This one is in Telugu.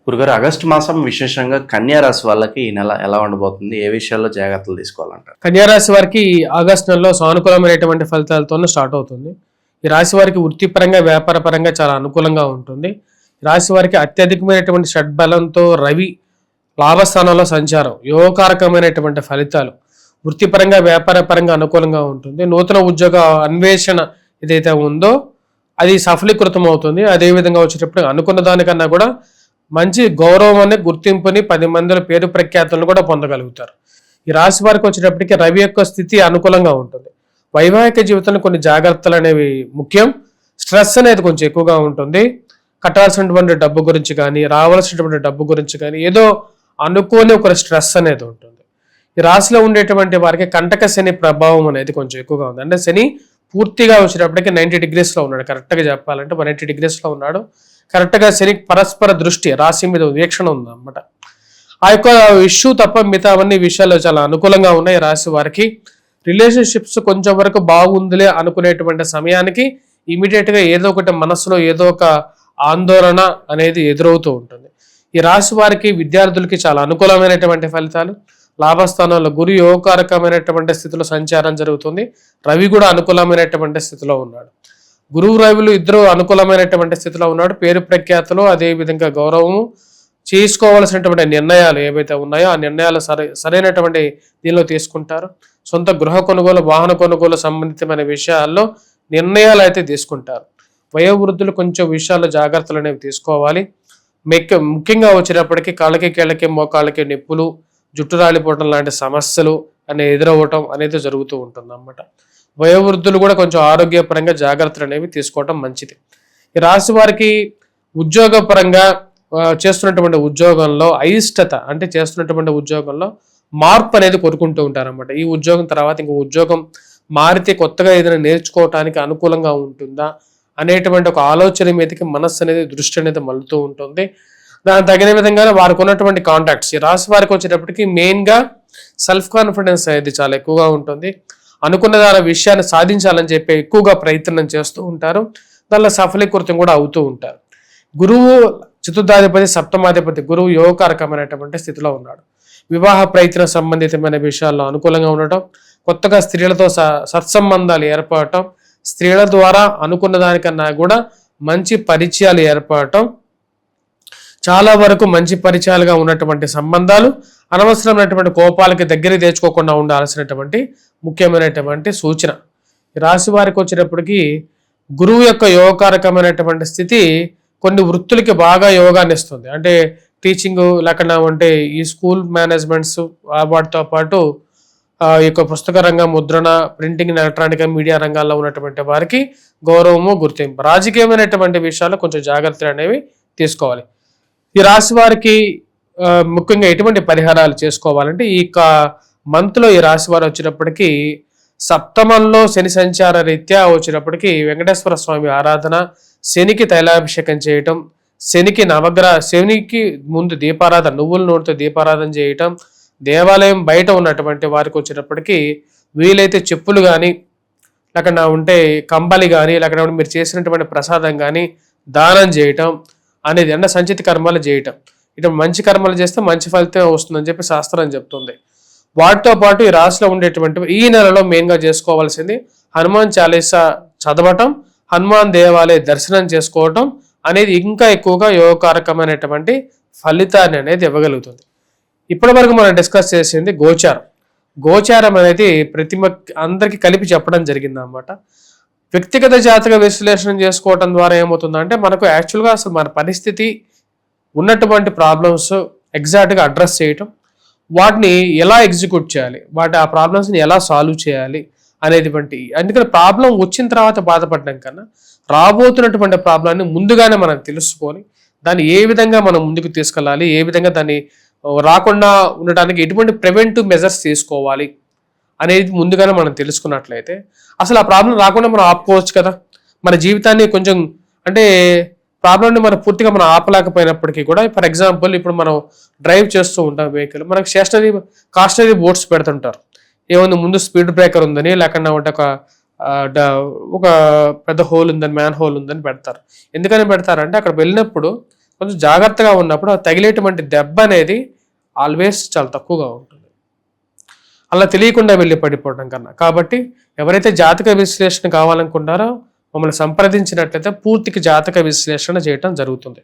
గురుగారు, ఆగస్టు మాసం విశేషంగా కన్యా రాశి వాళ్ళకి ఈ నెల ఎలా ఉండబోతుంది? ఏ విషయాల్లో జాగ్రత్తలు తీసుకోవాలంటారు? కన్యారాశి వారికి ఆగస్టు నెలలో సానుకూలమైనటువంటి ఫలితాలతోనే స్టార్ట్ అవుతుంది. ఈ రాశి వారికి వృత్తిపరంగా వ్యాపారపరంగా చాలా అనుకూలంగా ఉంటుంది. ఈ రాశి వారికి అత్యధికమైనటువంటి షడ్బలంతో రవి లాభస్థానంలో సంచారం, యోగకారకమైనటువంటి ఫలితాలు, వృత్తిపరంగా వ్యాపారపరంగా అనుకూలంగా ఉంటుంది. నూతన ఉద్యోగ అన్వేషణ ఏదైతే ఉందో అది సఫలీకృతం అవుతుంది. అదేవిధంగా వచ్చేటప్పుడు అనుకున్న దానికన్నా కూడా మంచి గౌరవాన్ని, గుర్తింపుని, 10 మందిలో పేరు ప్రఖ్యాతులను కూడా పొందగలుగుతారు. ఈ రాశి వారికి వచ్చేటప్పటికి రవి యొక్క స్థితి అనుకూలంగా ఉంటుంది. వైవాహిక జీవితంలో కొన్ని జాగ్రత్తలు అనేవి ముఖ్యం. స్ట్రెస్ అనేది కొంచెం ఎక్కువగా ఉంటుంది. కట్టాల్సినటువంటి డబ్బు గురించి కానీ, రావాల్సినటువంటి డబ్బు గురించి కానీ ఏదో అనుకోని ఒక స్ట్రెస్ అనేది ఉంటుంది. ఈ రాశిలో ఉండేటువంటి వారికి కంటక శని ప్రభావం అనేది కొంచెం ఎక్కువగా ఉంది. అంటే శని పూర్తిగా వచ్చేటప్పటికి 90 degreesలో ఉన్నాడు. కరెక్ట్గా చెప్పాలంటే 180 degreesలో ఉన్నాడు. కరెక్ట్గా శని పరస్పర దృష్టి, రాశి మీద వీక్షణ ఉంది అన్నమాట. ఆ యొక్క ఇష్యూ తప్ప మిగతా అవన్నీ విషయాల్లో చాలా అనుకూలంగా ఉన్నాయి. రాశి వారికి రిలేషన్షిప్స్ కొంచెం వరకు బాగుందిలే అనుకునేటువంటి సమయానికి ఇమీడియట్గా ఏదో ఒకటి మనసులో ఏదో ఒక ఆందోళన అనేది ఎదురవుతూ ఉంటుంది. ఈ రాశి వారికి విద్యార్థులకి చాలా అనుకూలమైనటువంటి ఫలితాలు. లాభస్థానంలో గురు యోగకారకమైనటువంటి స్థితిలో సంచారం జరుగుతుంది. రవి కూడా అనుకూలమైనటువంటి స్థితిలో ఉన్నాడు. గురువు రవిలు ఇద్దరు అనుకూలమైనటువంటి స్థితిలో ఉన్నాడు. పేరు ప్రఖ్యాతులు, అదే విధంగా గౌరవము, చేసుకోవాల్సినటువంటి నిర్ణయాలు ఏవైతే ఉన్నాయో ఆ నిర్ణయాలు సరైనటువంటి దీనిలో తీసుకుంటారు. సొంత గృహ కొనుగోలు, వాహన కొనుగోలు సంబంధితమైన విషయాల్లో నిర్ణయాలు అయితే తీసుకుంటారు. వయోవృద్ధులు కొంచెం విషయాల్లో జాగ్రత్తలు అనేవి తీసుకోవాలి. ముఖ్యంగా వచ్చేటప్పటికి కాళ్ళకి, కీళ్ళకి, మోకాళ్ళకి నొప్పులు, జుట్టు రాలిపోవటం లాంటి సమస్యలు అనేవి ఎదురవ్వటం అనేది జరుగుతూ ఉంటుంది అన్నమాట. వయోవృద్ధులు కూడా కొంచెం ఆరోగ్యపరంగా జాగ్రత్తలు అనేవి తీసుకోవటం మంచిది. ఈ రాశి వారికి ఉద్యోగపరంగా చేస్తున్నటువంటి ఉద్యోగంలో అయిష్టత, అంటే చేస్తున్నటువంటి ఉద్యోగంలో మార్పు అనేది కోరుకుంటూ ఉంటారన్నమాట. ఈ ఉద్యోగం తర్వాత ఇంకో ఉద్యోగం మారితే కొత్తగా ఏదైనా నేర్చుకోవటానికి అనుకూలంగా ఉంటుందా అనేటువంటి ఒక ఆలోచన మీదకి మనస్సు అనేది, దృష్టి అనేది మళ్ళుతూ ఉంటుంది. దానికి తగిన విధంగానే వారికి ఉన్నటువంటి కాంటాక్ట్స్, ఈ రాశి వారికి వచ్చేటప్పటికి మెయిన్గా సెల్ఫ్ కాన్ఫిడెన్స్ అనేది చాలా ఎక్కువగా ఉంటుంది. అనుకున్న దాని విషయాన్ని సాధించాలని చెప్పి ఎక్కువగా ప్రయత్నం చేస్తూ ఉంటారు. దానిలో సఫలీకృతం కూడా అవుతూ ఉంటారు. గురువు చతుర్థాధిపతి, సప్తమాధిపతి గురువు యోగకారకమైనటువంటి స్థితిలో ఉన్నాడు. వివాహ ప్రయత్న సంబంధితమైన విషయాల్లో అనుకూలంగా ఉండటం, కొత్తగా స్త్రీలతో సత్సంబంధాలు ఏర్పడటం, స్త్రీల ద్వారా అనుకున్న దానికన్నా కూడా మంచి పరిచయాలు ఏర్పడటం, చాలా వరకు మంచి పరిచయాలుగా ఉన్నటువంటి సంబంధాలు, అనవసరమైనటువంటి కోపాలకి దగ్గరికి తెచ్చుకోకుండా ఉండాల్సినటువంటి ముఖ్యమైనటువంటి సూచన. ఈ రాశి వారికి వచ్చేటప్పటికి గురువు యొక్క యోగకారకమైనటువంటి స్థితి కొన్ని వృత్తులకి బాగా యోగాన్ని ఇస్తుంది. అంటే టీచింగ్ లేకుండా అంటే ఈ స్కూల్ మేనేజ్మెంట్స్, వాటితో పాటు ఈ యొక్క పుస్తక రంగం, ముద్రణ, ప్రింటింగ్, ఎలక్ట్రానిక్ మీడియా రంగాల్లో ఉన్నటువంటి వారికి గౌరవము, గుర్తింపు. రాజకీయమైనటువంటి విషయాల్లో కొంచెం జాగ్రత్తలు అనేవి తీసుకోవాలి. ఈ రాశి వారికి ముఖ్యంగా ఎటువంటి పరిహారాలు చేసుకోవాలంటే ఈ మంత్లో ఈ రాశి వారు వచ్చినప్పటికీ సప్తమంలో శని సంచార రీత్యా వచ్చినప్పటికీ వెంకటేశ్వర స్వామి ఆరాధన, శనికి తైలాభిషేకం చేయటం, శనికి ముందు దీపారాధన, నువ్వుల నూనెతో దీపారాధన చేయటం, దేవాలయం బయట ఉన్నటువంటి వారికి వచ్చేటప్పటికి వీలైతే చెప్పులు కానీ, లేకుండా ఉంటే కంబలి కానీ, లేకుండా మీరు చేసినటువంటి ప్రసాదం కానీ దానం చేయటం అనేది, అంటే సంచిత కర్మలు చేయటం, ఇటు మంచి కర్మలు చేస్తే మంచి ఫలితం వస్తుందని చెప్పి శాస్త్రం చెప్తుంది. వాటితో పాటు ఈ రాశిలో ఉండేటువంటి ఈ నెలలో మెయిన్గా చేసుకోవాల్సింది హనుమాన్ చాలీసా చదవటం, హనుమాన్ దేవాలయ దర్శనం చేసుకోవటం అనేది ఇంకా ఎక్కువగా యోగకారకమైనటువంటి ఫలితాన్ని అనేది ఇవ్వగలుగుతుంది. ఇప్పటి వరకు మనం డిస్కస్ చేసింది గోచారం. గోచారం అనేది అందరికీ కలిపి చెప్పడం జరిగింది అన్నమాట. వ్యక్తిగత జాతక విశ్లేషణ చేసుకోవటం ద్వారా ఏమవుతుందంటే మనకు యాక్చువల్గా అసలు మన పరిస్థితి, ఉన్నటువంటి ప్రాబ్లమ్స్ ఎగ్జాక్ట్గా అడ్రస్ చేయటం, వాటిని ఎలా ఎగ్జిక్యూట్ చేయాలి, ఆ ప్రాబ్లమ్స్ని ఎలా సాల్వ్ చేయాలి అనేది వంటి. అందుకని ప్రాబ్లం వచ్చిన తర్వాత బాధపడడం కన్నా రాబోతున్నటువంటి ప్రాబ్లాన్ని ముందుగానే మనం తెలుసుకొని దాన్ని ఏ విధంగా మనం ముందుకు తీసుకెళ్ళాలి, ఏ విధంగా దాన్ని రాకుండా ఉండటానికి ఎటువంటి ప్రివెంటివ్ మెజర్స్ తీసుకోవాలి అనేది ముందుగానే మనం తెలుసుకున్నట్లయితే అసలు ఆ ప్రాబ్లం రాకుండా మనం ఆపుకోవచ్చు కదా. మన జీవితాన్ని కొంచెం, అంటే ప్రాబ్లమ్ని మనం పూర్తిగా మనం ఆపలేకపోయినప్పటికీ కూడా, ఫర్ ఎగ్జాంపుల్ ఇప్పుడు మనం డ్రైవ్ చేస్తూ ఉంటాం వెహికల్, మనకు కాస్టనరీ బోర్డ్స్ పెడుతుంటారు. ఏముంది, ముందు స్పీడ్ బ్రేకర్ ఉందని, లేకుండా ఉంటే ఒక పెద్ద హోల్ ఉందని, మ్యాన్ హోల్ ఉందని పెడతారు. ఎందుకని పెడతారంటే అక్కడ వెళ్ళినప్పుడు కొంచెం జాగ్రత్తగా ఉన్నప్పుడు ఆ తగిలేటువంటి దెబ్బ అనేది ఆల్వేస్ చాలా తక్కువగా ఉంటుంది, అలా తెలియకుండా వెళ్ళి పడిపోవడం కన్నా. కాబట్టి ఎవరైతే జాతక విశ్లేషణ కావాలనుకుంటారో మమ్మల్ని సంప్రదించినట్లయితే పూర్తికి జాతక విశ్లేషణ చేయటం జరుగుతుంది.